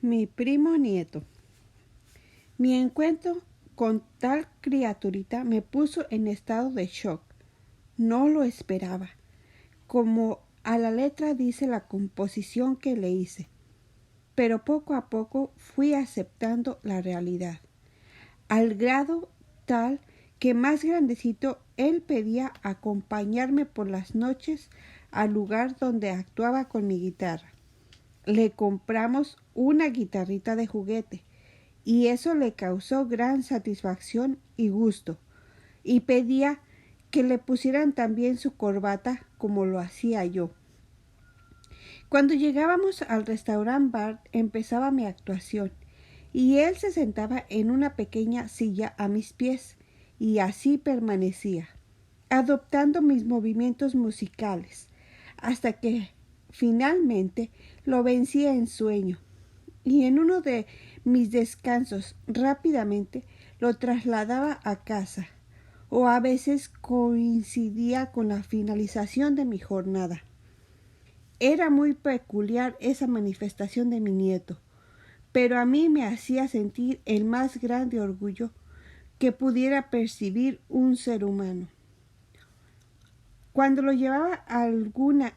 Mi primo nieto. Mi encuentro con tal criaturita me puso en estado de shock. No lo esperaba, como a la letra dice la composición que le hice. Pero poco a poco fui aceptando la realidad, al grado tal que más grandecito él pedía acompañarme por las noches al lugar donde actuaba con mi guitarra. Le compramos una guitarrita de juguete y eso le causó gran satisfacción y gusto, y pedía que le pusieran también su corbata como lo hacía yo. Cuando llegábamos al restaurant bar empezaba mi actuación y él se sentaba en una pequeña silla a mis pies y así permanecía, adoptando mis movimientos musicales, hasta que finalmente lo vencí en sueño, y en uno de mis descansos rápidamente lo trasladaba a casa, o a veces coincidía con la finalización de mi jornada. Era muy peculiar esa manifestación de mi nieto, pero a mí me hacía sentir el más grande orgullo que pudiera percibir un ser humano. Cuando lo llevaba a alguna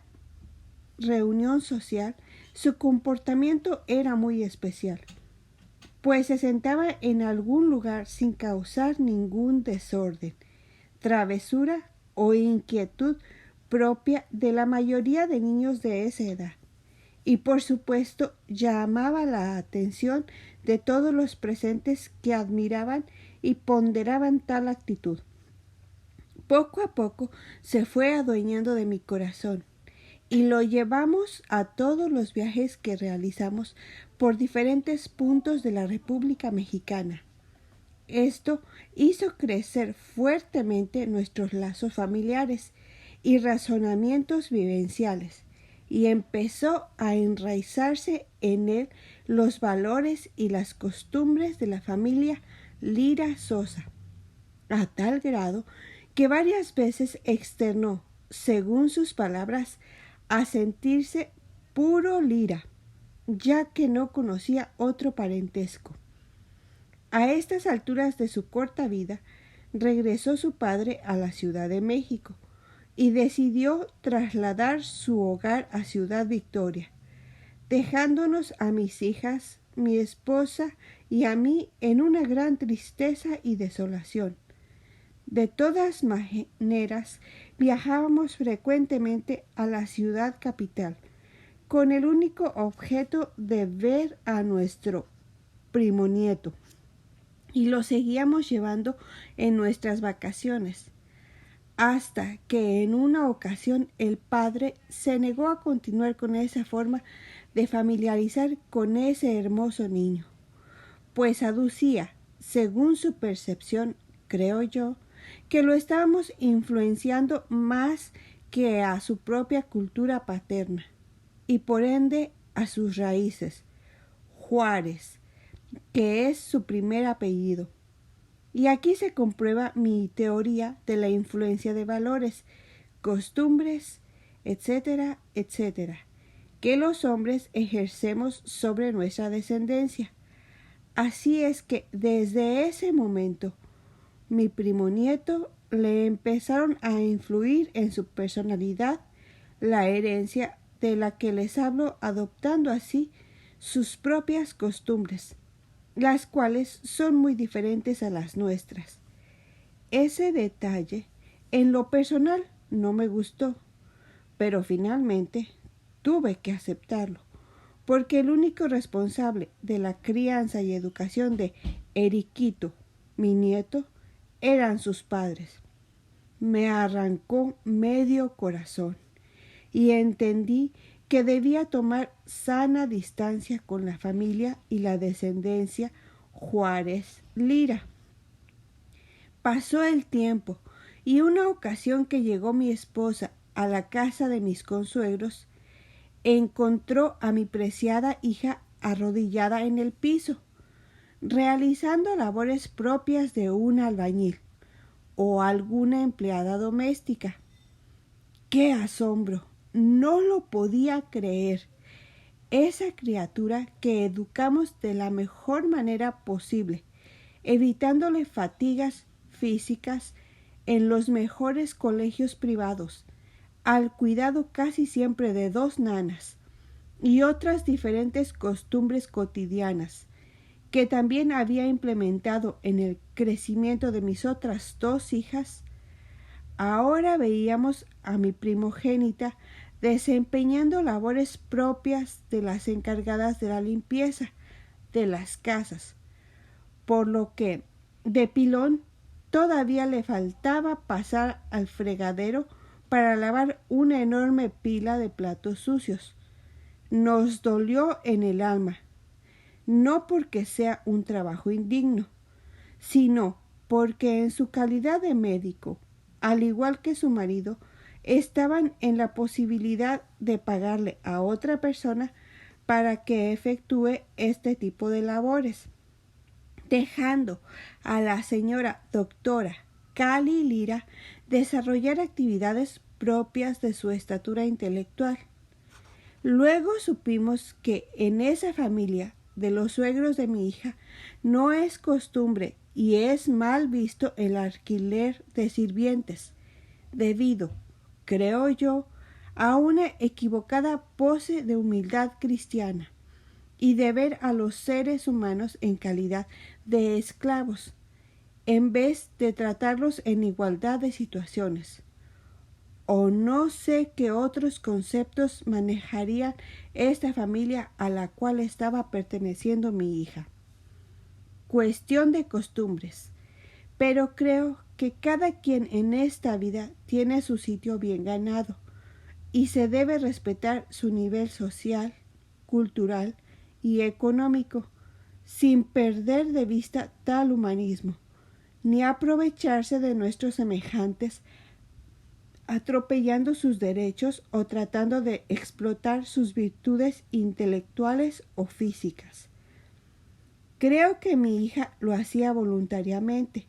reunión social, su comportamiento era muy especial, pues se sentaba en algún lugar sin causar ningún desorden, travesura o inquietud propia de la mayoría de niños de esa edad. Y por supuesto llamaba la atención de todos los presentes que admiraban y ponderaban tal actitud. Poco a poco se fue adueñando de mi corazón y lo llevamos a todos los viajes que realizamos por diferentes puntos de la República Mexicana. Esto hizo crecer fuertemente nuestros lazos familiares y razonamientos vivenciales, y empezó a enraizarse en él los valores y las costumbres de la familia Lira Sosa, a tal grado que varias veces externó, según sus palabras, a sentirse puro Lira, ya que no conocía otro parentesco. A estas alturas de su corta vida, regresó su padre a la Ciudad de México y decidió trasladar su hogar a Ciudad Victoria, dejándonos a mis hijas, mi esposa y a mí en una gran tristeza y desolación. De todas maneras, viajábamos frecuentemente a la ciudad capital, con el único objeto de ver a nuestro primo nieto, y lo seguíamos llevando en nuestras vacaciones, hasta que en una ocasión el padre se negó a continuar con esa forma de familiarizar con ese hermoso niño, pues aducía, según su percepción, creo yo, que lo estábamos influenciando más que a su propia cultura paterna, y por ende a sus raíces, Juárez, que es su primer apellido. Y aquí se comprueba mi teoría de la influencia de valores, costumbres, etcétera, etcétera, que los hombres ejercemos sobre nuestra descendencia. Así es que desde ese momento mi primo nieto le empezaron a influir en su personalidad la herencia de la que les hablo, adoptando así sus propias costumbres, las cuales son muy diferentes a las nuestras. Ese detalle, en lo personal, no me gustó, pero finalmente tuve que aceptarlo, porque el único responsable de la crianza y educación de Eriquito, mi nieto, eran sus padres. Me arrancó medio corazón y entendí que debía tomar sana distancia con la familia y la descendencia Juárez Lira. Pasó el tiempo y una ocasión que llegó mi esposa a la casa de mis consuegros, encontró a mi preciada hija arrodillada en el piso, realizando labores propias de un albañil o alguna empleada doméstica. ¡Qué asombro! No lo podía creer. esa criatura que educamos de la mejor manera posible, evitándole fatigas físicas en los mejores colegios privados, al cuidado casi siempre de 2 nanas y otras diferentes costumbres cotidianas que también había implementado en el crecimiento de mis otras 2 hijas. Ahora veíamos a mi primogénita desempeñando labores propias de las encargadas de la limpieza de las casas, por lo que de pilón todavía le faltaba pasar al fregadero para lavar una enorme pila de platos sucios. Nos dolió en el alma, no porque sea un trabajo indigno, sino porque en su calidad de médico, al igual que su marido, estaban en la posibilidad de pagarle a otra persona para que efectúe este tipo de labores, dejando a la señora doctora Cali Lira desarrollar actividades propias de su estatura intelectual. Luego supimos que en esa familia de los suegros de mi hija no es costumbre y es mal visto el alquiler de sirvientes, debido, creo yo, a una equivocada pose de humildad cristiana y de ver a los seres humanos en calidad de esclavos, en vez de tratarlos en igualdad de situaciones. O no sé qué otros conceptos manejaría esta familia a la cual estaba perteneciendo mi hija. Cuestión de costumbres, pero creo que cada quien en esta vida tiene su sitio bien ganado y se debe respetar su nivel social, cultural y económico, sin perder de vista tal humanismo, ni aprovecharse de nuestros semejantes atropellando sus derechos o tratando de explotar sus virtudes intelectuales o físicas. Creo que mi hija lo hacía voluntariamente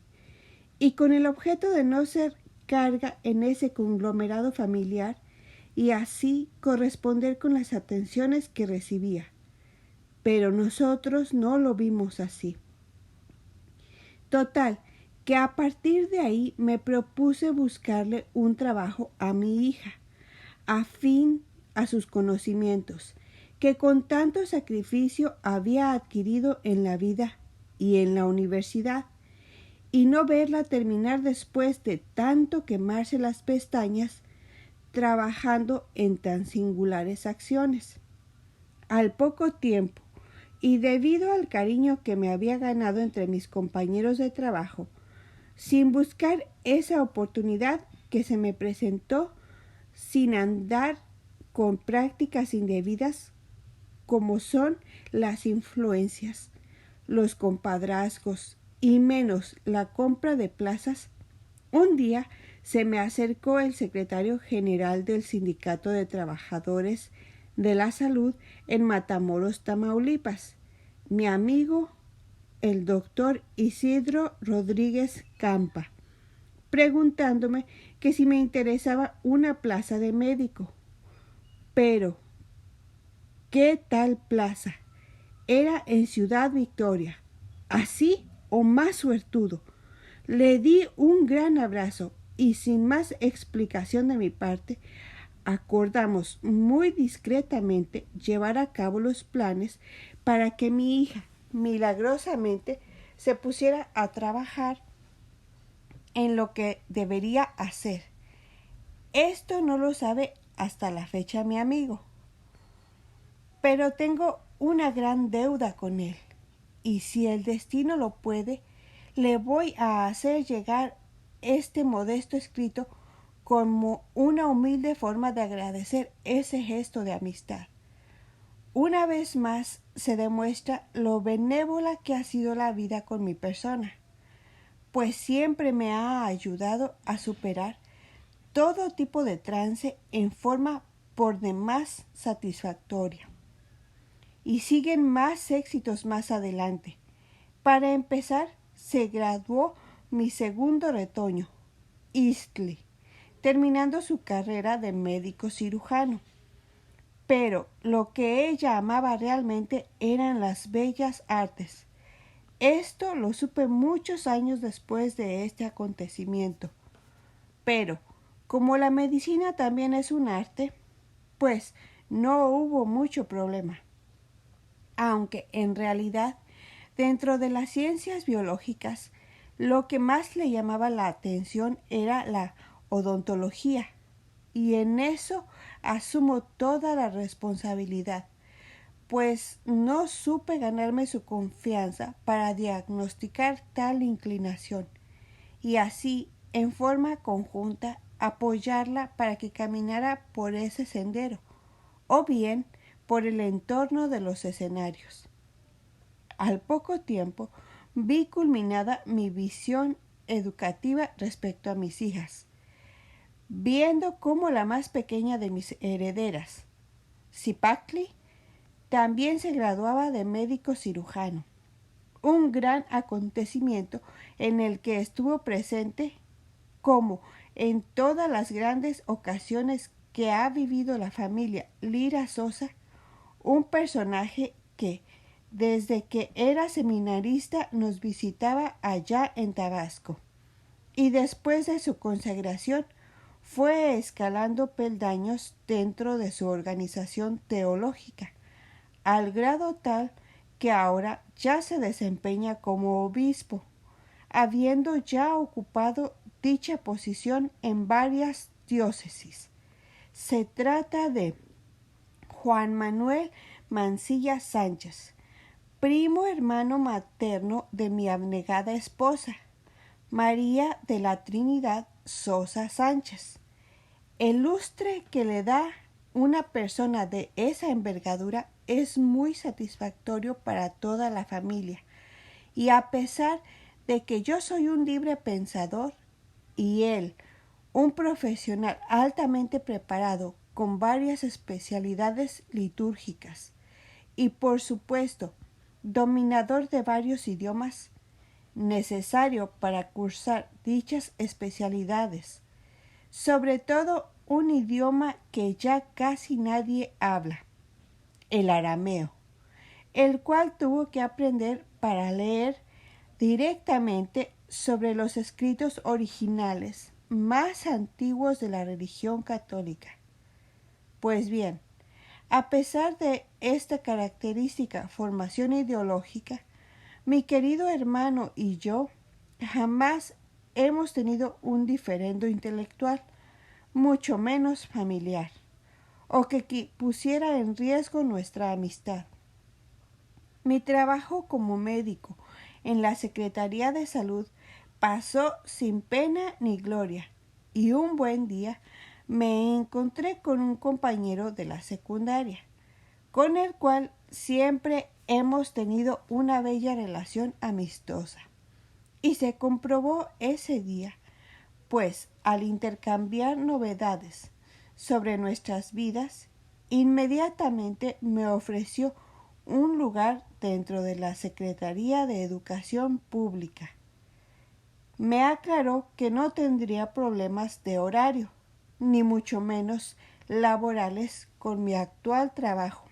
y con el objeto de no ser carga en ese conglomerado familiar y así corresponder con las atenciones que recibía. Pero nosotros no lo vimos así. Total, que a partir de ahí me propuse buscarle un trabajo a mi hija, afín a sus conocimientos, que con tanto sacrificio había adquirido en la vida y en la universidad, y no verla terminar después de tanto quemarse las pestañas trabajando en tan singulares acciones. Al poco tiempo, y debido al cariño que me había ganado entre mis compañeros de trabajo, sin buscar esa oportunidad que se me presentó, sin andar con prácticas indebidas como son las influencias, los compadrazgos y menos la compra de plazas, un día se me acercó el secretario general del Sindicato de Trabajadores de la Salud en Matamoros, Tamaulipas, mi amigo el doctor Isidro Rodríguez Campa, preguntándome que si me interesaba una plaza de médico. Pero, ¿qué tal plaza? Era en Ciudad Victoria, así o más suertudo. Le di un gran abrazo y sin más explicación de mi parte, acordamos muy discretamente llevar a cabo los planes para que mi hija milagrosamente se pusiera a trabajar en lo que debería hacer. Esto no lo sabe hasta la fecha mi amigo, pero tengo una gran deuda con él, y si el destino lo puede, le voy a hacer llegar este modesto escrito como una humilde forma de agradecer ese gesto de amistad. Una vez más se demuestra lo benévola que ha sido la vida con mi persona, pues siempre me ha ayudado a superar todo tipo de trance en forma por demás satisfactoria. Y siguen más éxitos más adelante. Para empezar, se graduó mi segundo retoño, Eastley, terminando su carrera de médico cirujano. pero lo que ella amaba realmente eran las bellas artes. Esto lo supe muchos años después de este acontecimiento. Pero, como la medicina también es un arte, pues no hubo mucho problema. Aunque en realidad, dentro de las ciencias biológicas, lo que más le llamaba la atención era la odontología, y en eso asumo toda la responsabilidad, pues no supe ganarme su confianza para diagnosticar tal inclinación, y así, en forma conjunta, apoyarla para que caminara por ese sendero, o bien por el entorno de los escenarios. Al poco tiempo vi culminada mi visión educativa respecto a mis hijas, viendo cómo la más pequeña de mis herederas, Cipactli, también se graduaba de médico cirujano, un gran acontecimiento en el que estuvo presente, como en todas las grandes ocasiones que ha vivido la familia Lira Sosa, un personaje que, desde que era seminarista, nos visitaba allá en Tabasco, y después de su consagración fue escalando peldaños dentro de su organización teológica, al grado tal que ahora ya se desempeña como obispo, habiendo ya ocupado dicha posición en varias diócesis. Se trata de Juan Manuel Mancilla Sánchez, primo hermano materno de mi abnegada esposa, María de la Trinidad Sosa Sánchez. El lustre que le da una persona de esa envergadura es muy satisfactorio para toda la familia, y a pesar de que yo soy un libre pensador y él un profesional altamente preparado con varias especialidades litúrgicas y por supuesto dominador de varios idiomas, necesario para cursar dichas especialidades, sobre todo un idioma que ya casi nadie habla, el arameo, el cual tuvo que aprender para leer directamente sobre los escritos originales más antiguos de la religión católica. Pues bien, a pesar de esta característica formación ideológica, mi querido hermano y yo jamás hemos tenido un diferendo intelectual, mucho menos familiar, o que pusiera en riesgo nuestra amistad. Mi trabajo como médico en la Secretaría de Salud pasó sin pena ni gloria, y un buen día me encontré con un compañero de la secundaria, con el cual siempre hemos tenido una bella relación amistosa. Y se comprobó ese día, pues al intercambiar novedades sobre nuestras vidas, inmediatamente me ofreció un lugar dentro de la Secretaría de Educación Pública. Me aclaró que no tendría problemas de horario, ni mucho menos laborales con mi actual trabajo,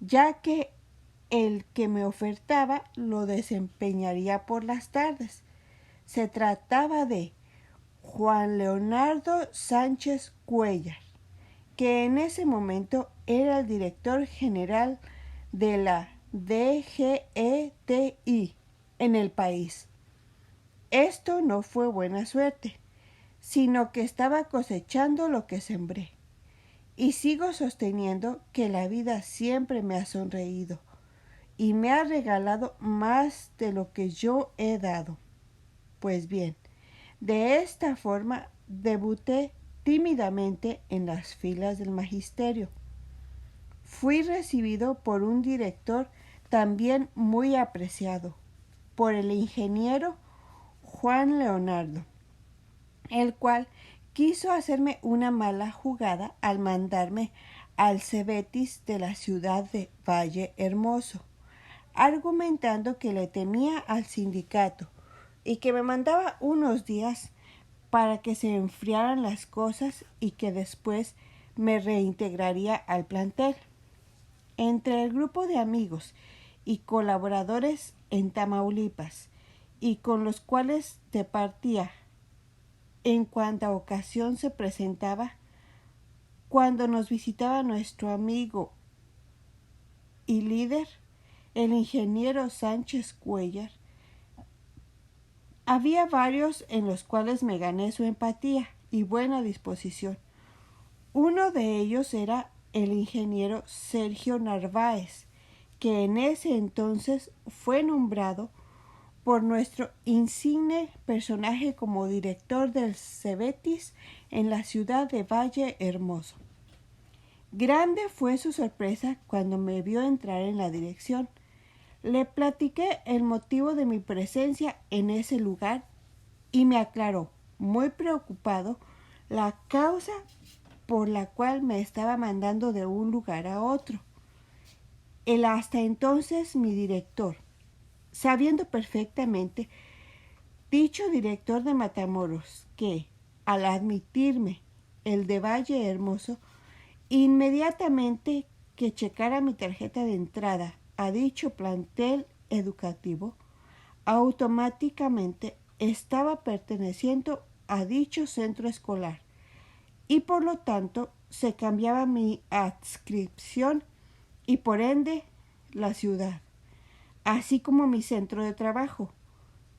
ya que el que me ofertaba lo desempeñaría por las tardes. Se trataba de Juan Leonardo Sánchez Cuéllar, que en ese momento era el director general de la DGETI en el país. Esto no fue buena suerte, sino que estaba cosechando lo que sembré. Y sigo sosteniendo que la vida siempre me ha sonreído y me ha regalado más de lo que yo he dado. Pues bien, de esta forma debuté tímidamente en las filas del magisterio. Fui recibido por un director también muy apreciado, por el ingeniero Juan Leonardo, el cual quiso hacerme una mala jugada al mandarme al Cebetis de la ciudad de Valle Hermoso, argumentando que le temía al sindicato y que me mandaba unos días para que se enfriaran las cosas y que después me reintegraría al plantel. Entre el grupo de amigos y colaboradores en Tamaulipas y con los cuales departía en cuanta ocasión se presentaba, cuando nos visitaba nuestro amigo y líder, el ingeniero Sánchez Cuéllar, había varios en los cuales me gané su empatía y buena disposición. Uno de ellos era el ingeniero Sergio Narváez, que en ese entonces fue nombrado por nuestro insigne personaje como director del Cebetis en la ciudad de Valle Hermoso. Grande fue su sorpresa cuando me vio entrar en la dirección. Le platiqué el motivo de mi presencia en ese lugar y me aclaró, muy preocupado, la causa por la cual me estaba mandando de un lugar a otro. El hasta entonces mi director, sabiendo perfectamente, dicho director de Matamoros, que, al admitirme el de Valle Hermoso, inmediatamente que checara mi tarjeta de entrada a dicho plantel educativo, automáticamente estaba perteneciendo a dicho centro escolar y por lo tanto se cambiaba mi adscripción y por ende la ciudad, así como mi centro de trabajo.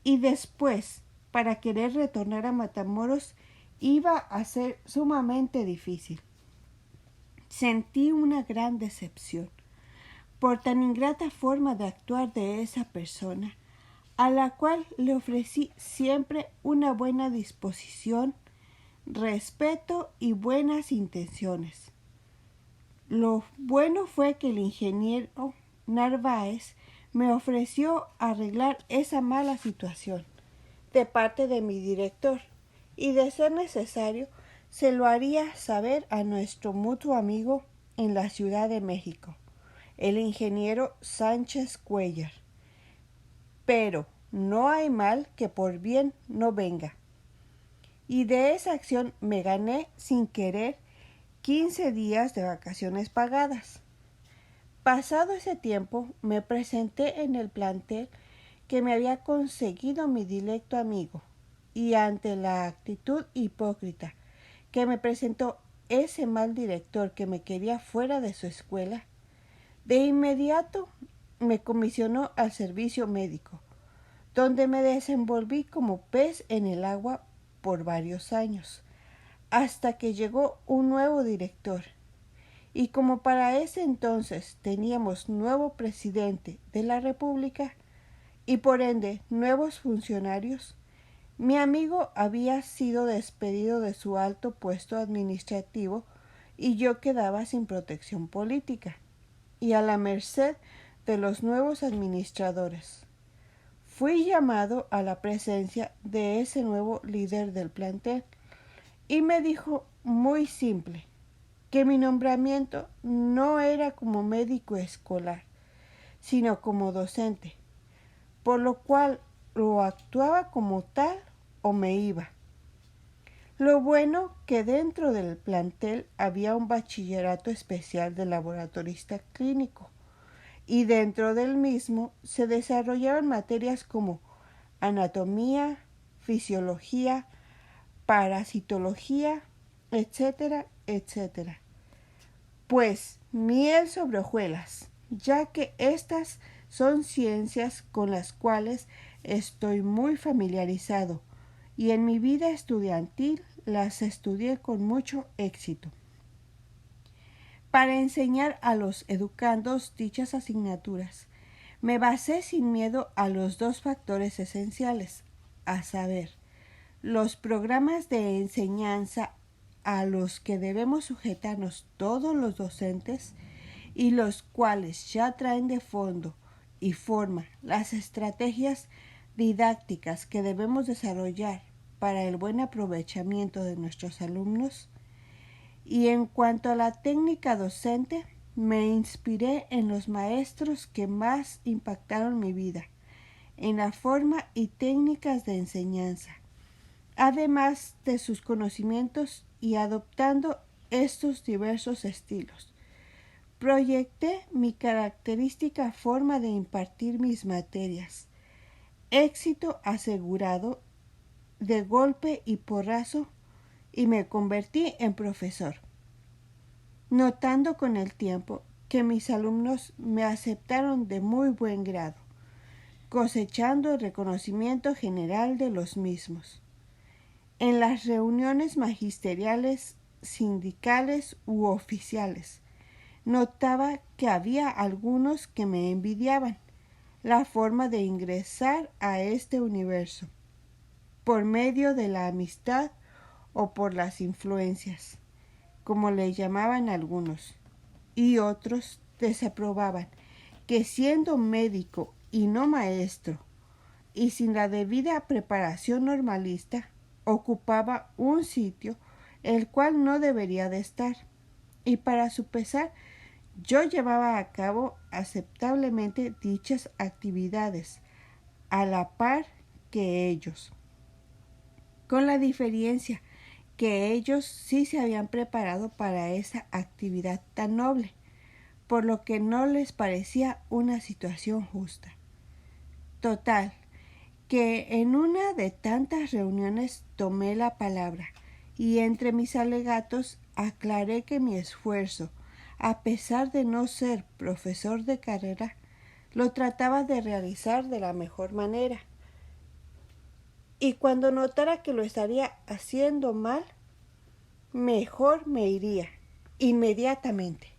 Y después, para querer retornar a Matamoros, iba a ser sumamente difícil. Sentí una gran decepción por tan ingrata forma de actuar de esa persona, a la cual le ofrecí siempre una buena disposición, respeto y buenas intenciones. Lo bueno fue que el ingeniero Narváez me ofreció arreglar esa mala situación de parte de mi director y, de ser necesario, se lo haría saber a nuestro mutuo amigo en la Ciudad de México, el ingeniero Sánchez Cuéllar. Pero no hay mal que por bien no venga. Y de esa acción me gané sin querer 15 días de vacaciones pagadas. Pasado ese tiempo, me presenté en el plantel que me había conseguido mi directo amigo, y ante la actitud hipócrita que me presentó ese mal director que me quería fuera de su escuela, de inmediato me comisionó al servicio médico, donde me desenvolví como pez en el agua por varios años, hasta que llegó un nuevo director. Y como para ese entonces teníamos nuevo presidente de la República y por ende nuevos funcionarios, mi amigo había sido despedido de su alto puesto administrativo y yo quedaba sin protección política y a la merced de los nuevos administradores. Fui llamado a la presencia de ese nuevo líder del plantel y me dijo muy simple que mi nombramiento no era como médico escolar, sino como docente, por lo cual o actuaba como tal o me iba. Lo bueno que dentro del plantel había un bachillerato especial de laboratorista clínico y dentro del mismo se desarrollaban materias como anatomía, fisiología, parasitología, etcétera, etcétera. Pues miel sobre hojuelas, ya que estas son ciencias con las cuales estoy muy familiarizado y en mi vida estudiantil las estudié con mucho éxito. Para enseñar a los educandos dichas asignaturas, me basé sin miedo a los dos factores esenciales, a saber, los programas de enseñanza a los que debemos sujetarnos todos los docentes y los cuales ya traen de fondo y forma las estrategias didácticas que debemos desarrollar para el buen aprovechamiento de nuestros alumnos. Y en cuanto a la técnica docente, me inspiré en los maestros que más impactaron mi vida, en la forma y técnicas de enseñanza, además de sus conocimientos y adoptando estos diversos estilos. Proyecté mi característica forma de impartir mis materias. Éxito asegurado de golpe y porrazo, y me convertí en profesor, notando con el tiempo que mis alumnos me aceptaron de muy buen grado, cosechando el reconocimiento general de los mismos. En las reuniones magisteriales, sindicales u oficiales, notaba que había algunos que me envidiaban la forma de ingresar a este universo, por medio de la amistad o por las influencias, como le llamaban algunos, y otros desaprobaban que siendo médico y no maestro, y sin la debida preparación normalista, ocupaba un sitio el cual no debería de estar, y para su pesar yo llevaba a cabo aceptablemente dichas actividades, a la par que ellos, con la diferencia que ellos sí se habían preparado para esa actividad tan noble, por lo que no les parecía una situación justa. Total, que en una de tantas reuniones tomé la palabra y entre mis alegatos aclaré que mi esfuerzo, a pesar de no ser profesor de carrera, lo trataba de realizar de la mejor manera. Y cuando notara que lo estaría haciendo mal, mejor me iría inmediatamente.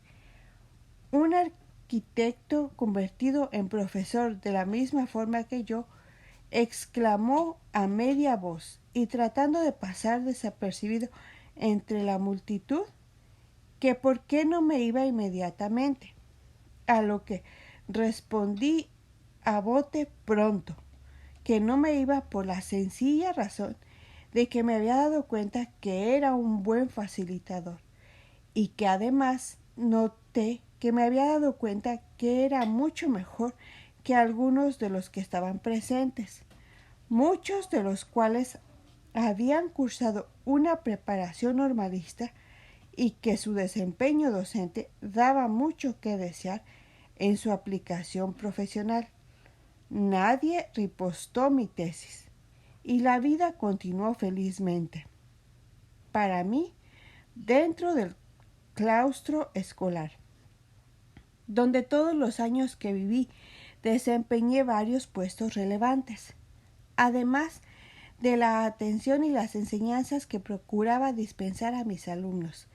Un arquitecto convertido en profesor de la misma forma que yo, exclamó a media voz y tratando de pasar desapercibido entre la multitud, que por qué no me iba inmediatamente, a lo que respondí a bote pronto que no me iba por la sencilla razón de que me había dado cuenta que era un buen facilitador y que además noté que me había dado cuenta que era mucho mejor que algunos de los que estaban presentes, muchos de los cuales habían cursado una preparación normalista y que su desempeño docente daba mucho que desear en su aplicación profesional. Nadie ripostó mi tesis y la vida continuó felizmente para mí dentro del claustro escolar, donde todos los años que viví desempeñé varios puestos relevantes, además de la atención y las enseñanzas que procuraba dispensar a mis alumnos,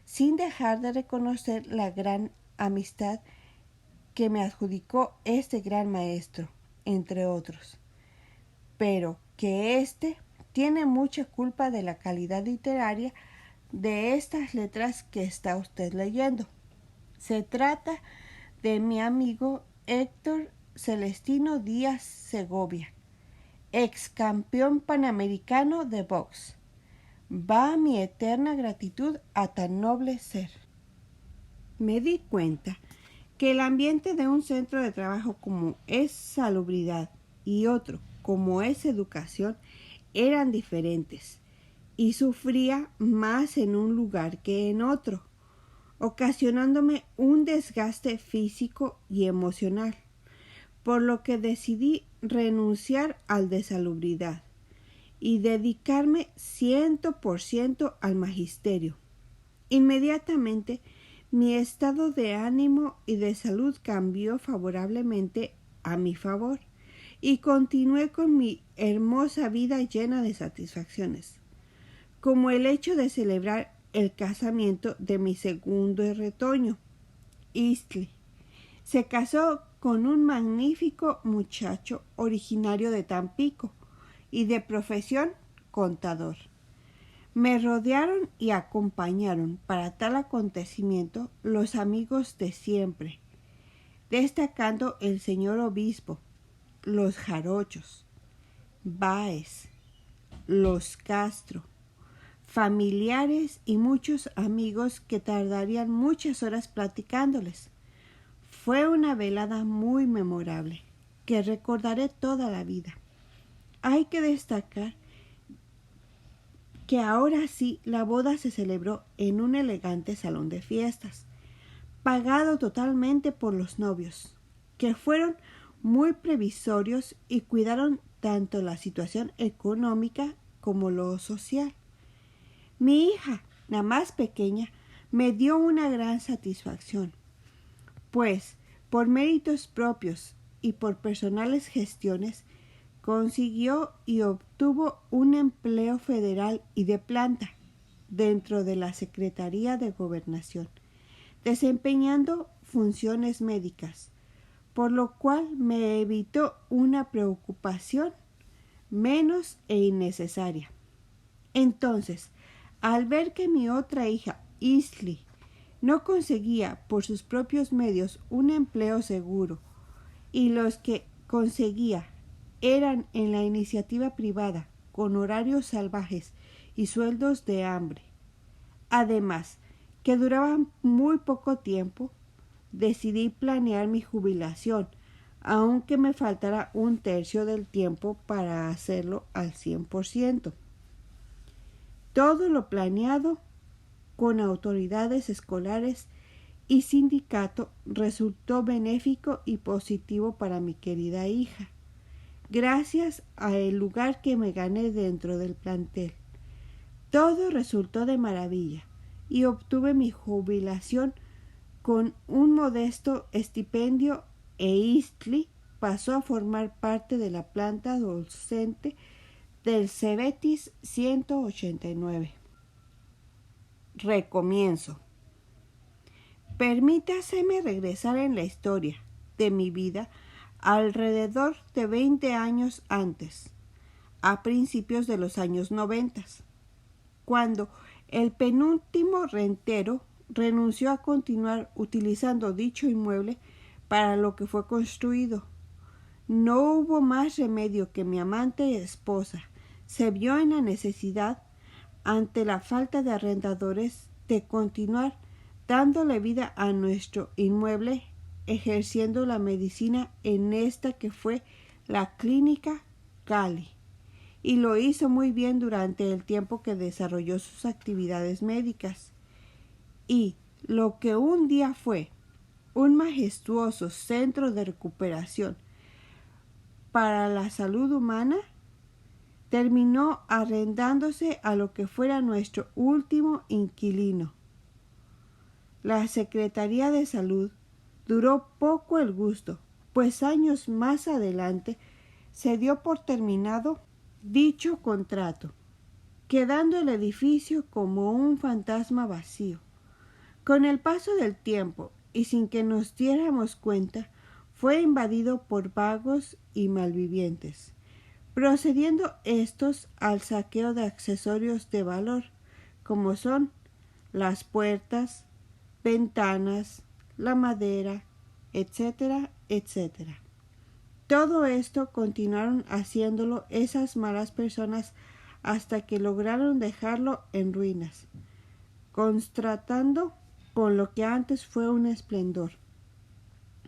sin dejar de reconocer la gran amistad que me adjudicó este gran maestro, entre otros, pero que éste tiene mucha culpa de la calidad literaria de estas letras que está usted leyendo. Se trata de mi amigo Héctor Celestino Díaz Segovia, ex campeón panamericano de box. Va mi eterna gratitud a tan noble ser. Me di cuenta que el ambiente de un centro de trabajo como es salubridad y otro como es educación eran diferentes y sufría más en un lugar que en otro, ocasionándome un desgaste físico y emocional, por lo que decidí renunciar al de salubridad y dedicarme 100% al magisterio. Inmediatamente mi estado de ánimo y de salud cambió favorablemente a mi favor y continué con mi hermosa vida llena de satisfacciones, como el hecho de celebrar el casamiento de mi segundo retoño, Eastley. Se casó con un magnífico muchacho originario de Tampico y de profesión contador. Me rodearon y acompañaron para tal acontecimiento los amigos de siempre, destacando el señor obispo, los jarochos, Báez, los Castro, familiares y muchos amigos que tardarían muchas horas platicándoles. Fue una velada muy memorable, que recordaré toda la vida. Hay que destacar que ahora sí la boda se celebró en un elegante salón de fiestas, pagado totalmente por los novios, que fueron muy previsorios y cuidaron tanto la situación económica como lo social. Mi hija, la más pequeña, me dio una gran satisfacción, pues por méritos propios y por personales gestiones consiguió y obtuvo un empleo federal y de planta dentro de la Secretaría de Gobernación, desempeñando funciones médicas, por lo cual me evitó una preocupación menos e innecesaria. Entonces, al ver que mi otra hija, Isley, no conseguía por sus propios medios un empleo seguro y los que conseguía eran en la iniciativa privada, con horarios salvajes y sueldos de hambre, además que duraban muy poco tiempo, decidí planear mi jubilación, aunque me faltara un tercio del tiempo para hacerlo al 100%. Todo lo planeado con autoridades escolares y sindicato resultó benéfico y positivo para mi querida hija, gracias al lugar que me gané dentro del plantel. Todo resultó de maravilla y obtuve mi jubilación con un modesto estipendio e Isley pasó a formar parte de la planta docente del Cebetis 189. Recomienzo. Permítaseme regresar en la historia de mi vida alrededor de 20 años antes, a principios de los años 90, cuando el penúltimo rentero renunció a continuar utilizando dicho inmueble para lo que fue construido. No hubo más remedio que mi amante esposa se vio en la necesidad, ante la falta de arrendadores, de continuar dándole vida a nuestro inmueble, ejerciendo la medicina en esta que fue la Clínica Cali, y lo hizo muy bien durante el tiempo que desarrolló sus actividades médicas. Y lo que un día fue un majestuoso centro de recuperación para la salud humana, terminó arrendándose a lo que fuera nuestro último inquilino. La Secretaría de Salud duró poco el gusto, pues años más adelante se dio por terminado dicho contrato, quedando el edificio como un fantasma vacío. Con el paso del tiempo y sin que nos diéramos cuenta, fue invadido por vagos y malvivientes, procediendo estos al saqueo de accesorios de valor, como son las puertas, ventanas, la madera, etcétera, etcétera. Todo esto continuaron haciéndolo esas malas personas hasta que lograron dejarlo en ruinas, contrastando con lo que antes fue un esplendor.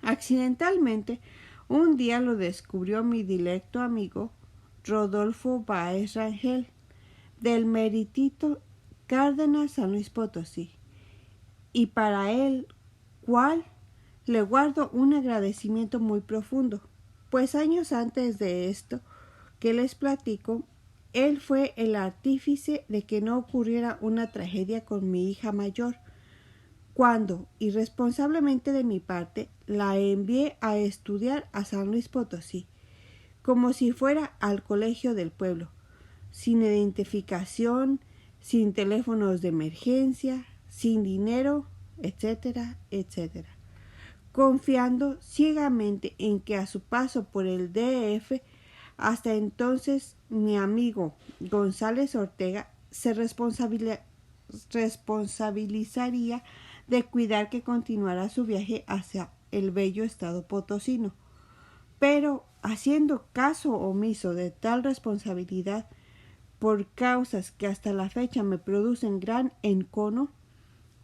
Accidentalmente, un día lo descubrió mi dilecto amigo Rodolfo Báez Rangel, del meritito Cárdenas San Luis Potosí, y para él, cual le guardo un agradecimiento muy profundo, pues años antes de esto que les platico, él fue el artífice de que no ocurriera una tragedia con mi hija mayor, cuando, irresponsablemente de mi parte, la envié a estudiar a San Luis Potosí, como si fuera al colegio del pueblo, sin identificación, sin teléfonos de emergencia, sin dinero, etcétera, etcétera, confiando ciegamente en que a su paso por el DF, hasta entonces mi amigo González Ortega se responsabilizaría de cuidar que continuara su viaje hacia el bello estado potosino. Pero, haciendo caso omiso de tal responsabilidad, por causas que hasta la fecha me producen gran encono,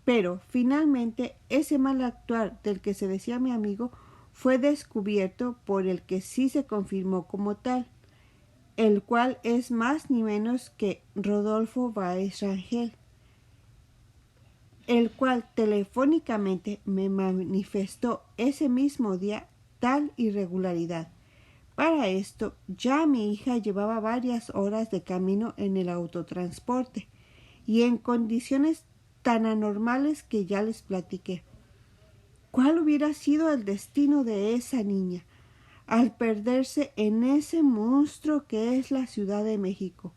pero finalmente ese mal actuar del que se decía mi amigo fue descubierto por el que sí se confirmó como tal, el cual es más ni menos que Rodolfo Báez Rangel, el cual telefónicamente me manifestó ese mismo día tal irregularidad. Para esto, ya mi hija llevaba varias horas de camino en el autotransporte y en condiciones tan anormales que ya les platiqué. ¿Cuál hubiera sido el destino de esa niña al perderse en ese monstruo que es la Ciudad de México?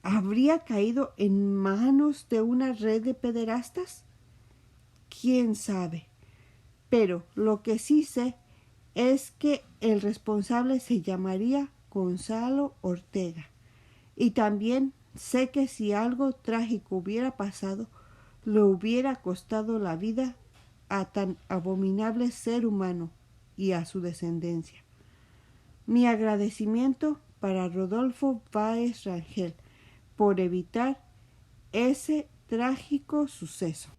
¿Habría caído en manos de una red de pederastas? ¿Quién sabe? Pero lo que sí sé es que el responsable se llamaría Gonzalo Ortega. Y también sé que si algo trágico hubiera pasado, le hubiera costado la vida a tan abominable ser humano y a su descendencia. Mi agradecimiento para Rodolfo Báez Rangel por evitar ese trágico suceso.